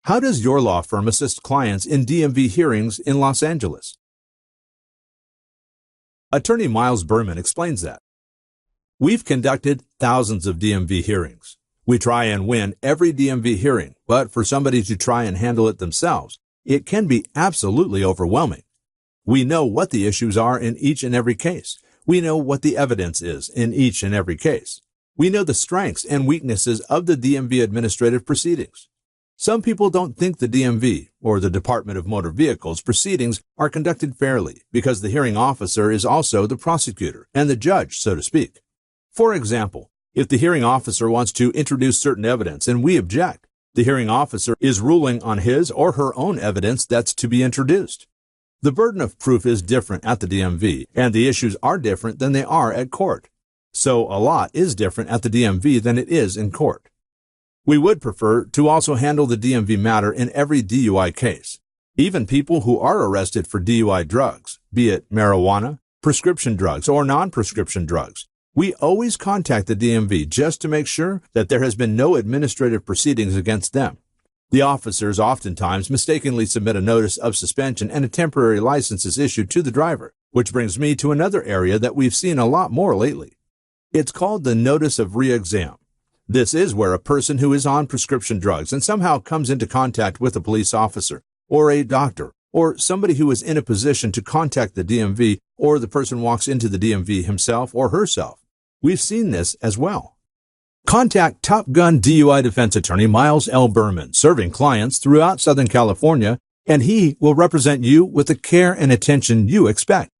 How does your law firm assist clients in DMV hearings in Los Angeles? Attorney Myles Berman explains that. We've conducted thousands of DMV hearings. We try and win every DMV hearing, but for somebody to try and handle it themselves, it can be absolutely overwhelming. We know what the issues are in each and every case. We know what the evidence is in each and every case. We know the strengths and weaknesses of the DMV administrative proceedings. Some people don't think the DMV, or the Department of Motor Vehicles, proceedings are conducted fairly because the hearing officer is also the prosecutor and the judge, so to speak. For example, if the hearing officer wants to introduce certain evidence and we object, the hearing officer is ruling on his or her own evidence that's to be introduced. The burden of proof is different at the DMV, and the issues are different than they are at court. So a lot is different at the DMV than it is in court. We would prefer to also handle the DMV matter in every DUI case. Even people who are arrested for DUI drugs, be it marijuana, prescription drugs, or non-prescription drugs, we always contact the DMV just to make sure that there has been no administrative proceedings against them. The officers oftentimes mistakenly submit a notice of suspension and a temporary license is issued to the driver, which brings me to another area that we've seen a lot more lately. It's called the notice of re-exam. This is where a person who is on prescription drugs and somehow comes into contact with a police officer or a doctor or somebody who is in a position to contact the DMV, or the person walks into the DMV himself or herself. We've seen this as well. Contact Top Gun DUI defense attorney Myles L. Berman, serving clients throughout Southern California, and he will represent you with the care and attention you expect.